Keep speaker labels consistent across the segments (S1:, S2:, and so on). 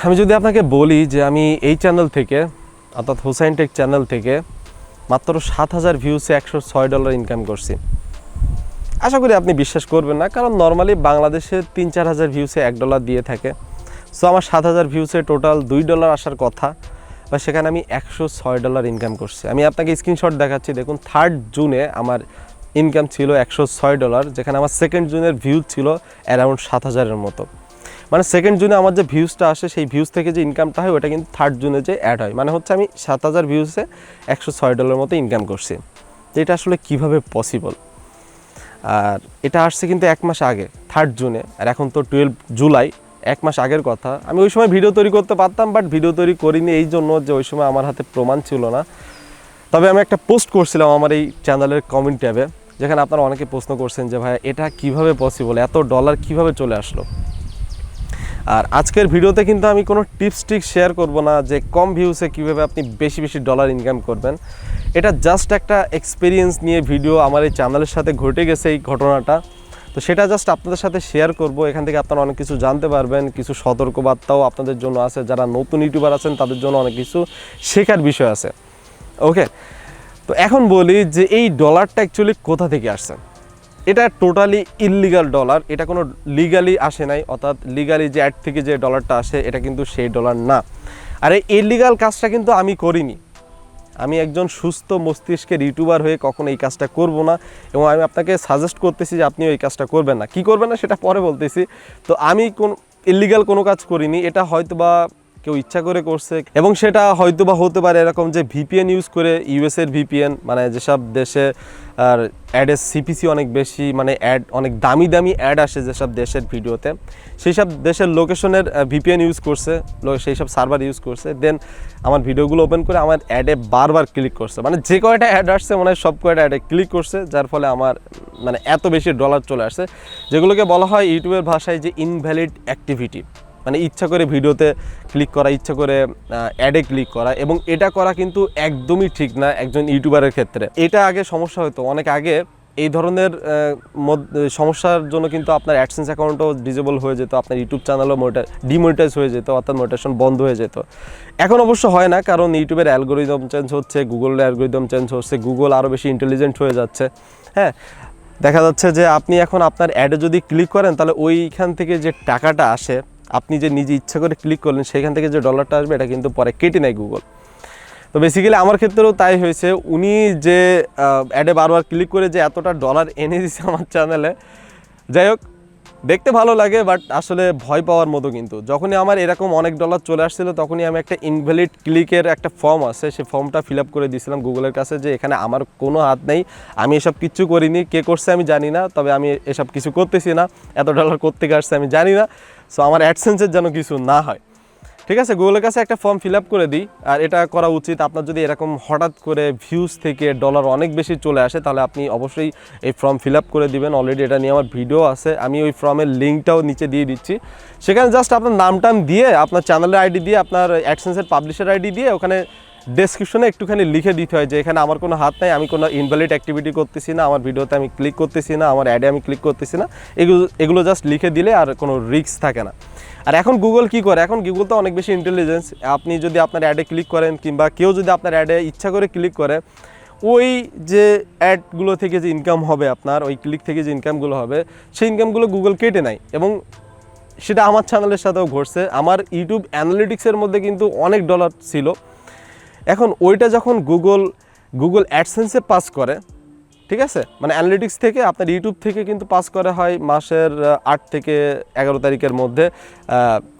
S1: আমি যদি আপনাকে বলি যে আমি এই চ্যানেল থেকে অর্থাৎ হোসাইন টেক চ্যানেল থেকে মাত্র 7,000 ভিউসে $106 ইনকাম করছি, আশা করি আপনি বিশ্বাস করবেন না, কারণ নর্মালি বাংলাদেশে 3-4 হাজার ভিউসে $1 দিয়ে থাকে। সো আমার 7,000 ভিউসে টোটাল $2 আসার কথা, বা সেখানে আমি $106 ইনকাম করছি। আমি আপনাকে স্ক্রিনশট দেখাচ্ছি, দেখুন 3 জুনে আমার ইনকাম ছিল $106, যেখানে আমার 2 জুনের ভিউজ ছিল অ্যারাউন্ড 7,000-এর মতো। মানে 2 জুনে আমার যে ভিউজটা আসে সেই ভিউজ থেকে যে ইনকামটা হয় ওটা কিন্তু 3 জুনে যে অ্যাড হয়, মানে হচ্ছে আমি 7,000 ভিউসে $106 মতো ইনকাম করছি। তো এটা আসলে কীভাবে পসিবল? আর এটা আসছে কিন্তু 1 মাস আগে 3 জুনে, আর এখন তো 12 জুলাই, 1 মাস আগের কথা। আমি ওই সময় ভিডিও তৈরি করতে পারতাম, বাট ভিডিও তৈরি করিনি এই জন্য যে ওই সময় আমার হাতে প্রমাণ ছিল না। তবে আমি একটা পোস্ট করছিলাম আমার এই চ্যানেলের কমেন্ট ট্যাবে, যেখানে আপনারা অনেকে প্রশ্ন করছেন যে ভাই এটা কিভাবে পসিবল, এত ডলার কিভাবে চলে আসলো। আর আজকের ভিডিওতে কিন্তু আমি কোনো টিপস শেয়ার করব না যে কম ভিউসে কীভাবে আপনি বেশি বেশি ডলার ইনকাম করবেন। এটা জাস্ট একটা এক্সপিরিয়েন্স নিয়ে ভিডিও, আমার এই চ্যানেলের সাথে ঘটে গেছে এই ঘটনাটা, তো সেটা জাস্ট আপনাদের সাথে শেয়ার করব। এখান থেকে আপনারা অনেক কিছু জানতে পারবেন, কিছু সতর্কবার্তাও আপনাদের জন্য আছে, যারা নতুন ইউটিউবার আছেন তাদের জন্য অনেক কিছু শেখার বিষয় আছে। ওকে, তো এখন বলি যে এই ডলারটা অ্যাকচুয়ালি কোথা থেকে আসছে। এটা টোটালি ইললিগাল ডলার, এটা কোনো লিগালি আসে নাই, অর্থাৎ লিগালি যে অ্যাড থেকে যে ডলারটা আসে এটা কিন্তু সেই ডলার না। আর এই ইললিগাল কাজটা কিন্তু আমি করিনি। আমি একজন সুস্থ মস্তিষ্কের ইউটিউবার হয়ে কখনো এই কাজটা করব না, এবং আমি আপনাকে সাজেস্ট করতেছি যে আপনিও এই কাজটা করবেন না। কি করবেন না সেটা পরে বলতেছি। তো আমি কোন ইললিগাল কোনো কাজ করিনি, এটা হয়তোবা কেউ ইচ্ছা করে করছে, এবং সেটা হয়তোবা হতে পারে এরকম যে ভিপিএন ইউজ করে, ইউএসের ভিপিএন, মানে যেসব দেশে আর অ্যাডের সিপিসি অনেক বেশি, মানে অ্যাড অনেক দামি দামি অ্যাড আসে যেসব দেশের ভিডিওতে, সেই সব দেশের লোকেশনের ভিপিএন ইউজ করছে, সেই সব সার্ভার ইউজ করছে, দেন আমার ভিডিওগুলো ওপেন করে আমার অ্যাডে বারবার ক্লিক করছে, মানে যে কয়টা অ্যাড আসছে মানে সব কয়টা অ্যাডে ক্লিক করছে, যার ফলে আমার মানে এত বেশি ডলার চলে আসছে, যেগুলোকে বলা হয় ইউটিউবের ভাষায় যে ইনভ্যালিড অ্যাক্টিভিটি। মানে ইচ্ছা করে ভিডিওতে ক্লিক করা, ইচ্ছা করে অ্যাডে ক্লিক করা, এবং এটা করা কিন্তু একদমই ঠিক না একজন ইউটিউবারের ক্ষেত্রে। এটা আগে সমস্যা হতো, অনেক আগে এই ধরনের সমস্যার জন্য কিন্তু আপনার অ্যাডসেন্স অ্যাকাউন্টও ডিজেবল হয়ে যেত, আপনার ইউটিউব চ্যানেলও ডিমনিটাইজ হয়ে যেত, অর্থাৎ মোটিভেশন বন্ধ হয়ে যেত। এখন অবশ্য হয় না, কারণ ইউটিউবের অ্যালগোরিদম চেঞ্জ হচ্ছে, গুগলের অ্যালগোরিদম চেঞ্জ হচ্ছে, গুগল আরও বেশি ইন্টেলিজেন্ট হয়ে যাচ্ছে। হ্যাঁ, দেখা যাচ্ছে যে আপনি এখন আপনার অ্যাডে যদি ক্লিক করেন তাহলে ওইখান থেকে যে টাকাটা আসে, আপনি যে নিজে ইচ্ছা করে ক্লিক করলেন সেখান থেকে যে ডলারটা আসবে এটা কিন্তু পরে কেটে নেয় গুগল। তো বেসিক্যালি আমার ক্ষেত্রেও তাই হয়েছে। উনি যে অ্যাডে বারবার ক্লিক করে যে এতটা ডলার এনে দিয়েছে আমার চ্যানেলে, যাই হোক, দেখতে ভালো লাগে, বাট আসলে ভয় পাওয়ার মতো। কিন্তু যখনই আমার এরকম অনেক ডলার চলে আসছিল তখনই আমি একটা ইনভ্যালিড ক্লিকের একটা ফর্ম আছে, সেই ফর্মটা ফিল আপ করে দিয়েছিলাম গুগলের কাছে, যে এখানে আমার কোনো হাত নেই, আমি এসব কিচ্ছু করিনি, কে করছে আমি জানি না, তবে আমি এসব কিছু করতেছি না, এত ডলার কোত্থেকে আসছে আমি জানি না, সো আমার অ্যাডসেন্সের যেন কিছু না হয়। ঠিক আছে, গুগলের কাছে একটা ফর্ম ফিল আপ করে দিই। আর এটা করা উচিত। আপনার যদি এরকম হঠাৎ করে ভিউজ থেকে ডলার অনেক বেশি চলে আসে তাহলে আপনি অবশ্যই এই ফর্ম ফিল আপ করে দিবেন। অলরেডি এটা নিয়ে আমার ভিডিও আছে, আমি ওই ফর্মের লিঙ্কটাও নিচে দিয়ে দিচ্ছি। সেখানে জাস্ট আপনার নাম দিয়ে, আপনার চ্যানেলের আইডি দিয়ে, আপনার অ্যাডসেন্সের পাবলিশার আইডি দিয়ে ওখানে ডেসক্রিপশনে একটুখানি লিখে দিতে হয় যে এখানে আমার কোনো হাত নাই, আমি কোনো ইনভ্যালিড অ্যাক্টিভিটি করতেছি না, আমার ভিডিওতে আমি ক্লিক করতেছি না, আমার অ্যাডে আমি ক্লিক করতেছি না, এগুলো জাস্ট লিখে দিলে আর কোনো রিস্ক থাকে না। আর এখন গুগল কি করে, এখন গুগল তো অনেক বেশি ইন্টেলিজেন্স। আপনি যদি আপনার অ্যাডে ক্লিক করেন, কিংবা কেউ যদি আপনার অ্যাডে ইচ্ছা করে ক্লিক করে, ওই যে অ্যাডগুলো থেকে যে ইনকাম হবে, আপনার ওই ক্লিক থেকে যে ইনকামগুলো হবে, সেই ইনকামগুলো গুগল কেটে নেয়। এবং সেটা আমার চ্যানেলের সাথেও ঘটছে। আমার ইউটিউব অ্যানালিটিক্সের মধ্যে কিন্তু অনেক ডলার ছিল। এখন ওইটা যখন গুগল অ্যাডসেন্সে পাস করে, ঠিক আছে, মানে অ্যানালিটিক্স থেকে আপনার ইউটিউব থেকে কিন্তু পাস করা হয় মাসের 8 থেকে 11 তারিখের মধ্যে।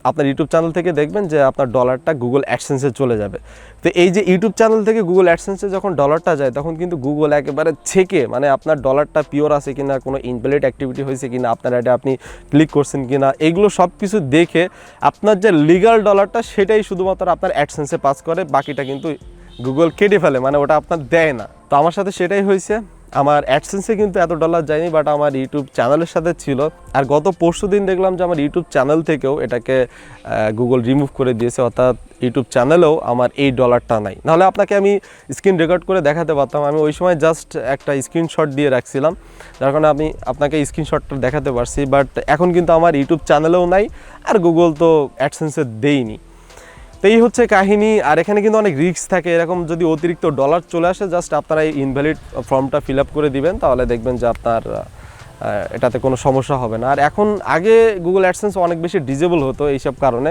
S1: আপনার ইউটিউব চ্যানেল থেকে দেখবেন যে আপনার ডলারটা গুগল অ্যাডসেন্সে চলে যাবে। তো এই যে ইউটিউব চ্যানেল থেকে গুগল অ্যাডসেন্সে যখন ডলারটা যায় তখন কিন্তু গুগল একেবারে ছেকে, মানে আপনার ডলারটা পিওর আছে কিনা, কোনো ইনভ্যালিড অ্যাক্টিভিটি হয়েছে কিনা, আপনার অ্যাডে আপনি ক্লিক করছেন কিনা, এগুলো সব কিছু দেখে আপনার যে লিগাল ডলারটা সেটাই শুধুমাত্র আপনার অ্যাডসেন্সে পাস করে, বাকিটা কিন্তু গুগল কেটে ফেলে, মানে ওটা আপনার দেয় না। তো আমার সাথে সেটাই হয়েছে। আমার অ্যাডসেন্সে কিন্তু এত ডলার যায়নি, বাট আমার ইউটিউব চ্যানেলের সাথে ছিল। আর গত পরশু দিন দেখলাম যে আমার ইউটিউব চ্যানেল থেকেও এটাকে গুগল রিমুভ করে দিয়েছে, অর্থাৎ ইউটিউব চ্যানেলেও আমার এই ডলারটা নাই। নাহলে আপনাকে আমি স্ক্রিন রেকর্ড করে দেখাতে পারতাম। আমি ওই সময় জাস্ট একটা স্ক্রিনশট দিয়ে রাখছিলাম, যার কারণে আমি আপনাকে স্ক্রিনশটটা দেখাতে পারছি। বাট এখন কিন্তু আমার ইউটিউব চ্যানেলেও নাই, আর গুগল তো অ্যাডসেন্সে দেয়নি। তো এই হচ্ছে কাহিনী। আর এখানে কিন্তু অনেক রিস্ক থাকে, এরকম যদি অতিরিক্ত ডলার চলে আসে জাস্ট আপনারা এই ইনভ্যালিড ফর্মটা ফিল আপ করে দিবেন, তাহলে দেখবেন যে আপনার এটাতে কোনো সমস্যা হবে না। আর এখন আগে গুগল অ্যাডসেন্স অনেক বেশি ডিজেবল হতো এইসব কারণে,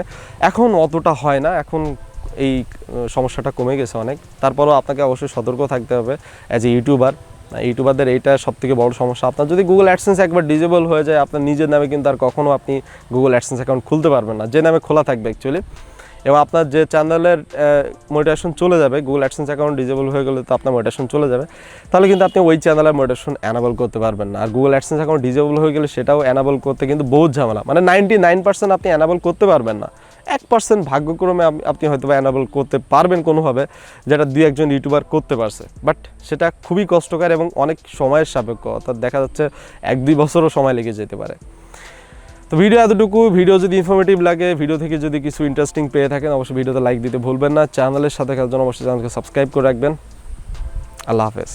S1: এখন অতটা হয় না, এখন এই সমস্যাটা কমে গেছে অনেক। তারপরও আপনাকে অবশ্যই সতর্ক থাকতে হবে অ্যাজ এ ইউটিউবারদের এইটা সবথেকে বড় সমস্যা। আপনার যদি গুগল অ্যাডসেন্স একবার ডিজেবল হয়ে যায় আপনার নিজের নামে, কিন্তু আর কখনও আপনি গুগল অ্যাডসেন্স অ্যাকাউন্ট খুলতে পারবেন না, যে নামে খোলা থাকবে অ্যাকচুয়ালি। এবং আপনার যে চ্যানেলের মোটিভেশন চলে যাবে, গুগল অ্যাডসেন্স অ্যাকাউন্ট ডিজেবল হয়ে গেলে তো আপনার মোটিভেশন চলে যাবে, তাহলে কিন্তু আপনি ওই চ্যানেলের মোটিভেশন অ্যানাবল করতে পারবেন না। আর গুগল অ্যাডসেন্স অ্যাকাউন্ট ডিজেবল হয়ে গেলে সেটাও অ্যানাবল করতে কিন্তু বহুত ঝামেলা, মানে 99% আপনি অ্যানাবল করতে পারবেন না, 1% ভাগ্যক্রমে আপনি হয়তো অ্যানাবল করতে পারবেন কোনোভাবে, যেটা 2-1 ইউটিউবার করতে পারছে, বাট সেটা খুবই কষ্টকর এবং অনেক সময়ের সাপেক্ষ, অর্থাৎ দেখা যাচ্ছে 1-2 বছরও সময় লেগে যেতে পারে। তো ভিডিও এতটুকু। ভিডিও যদি ইনফরমেটিভ লাগে, ভিডিও থেকে যদি কিছু ইন্টারেস্টিং পেয়ে থাকেন, অবশ্যই ভিডিওতে লাইক দিতে ভুলবেন না। চ্যানেলের সাথে খেলার জন্য অবশ্যই চ্যানেলকে সাবস্ক্রাইব করে রাখবেন। আল্লাহ হাফেজ।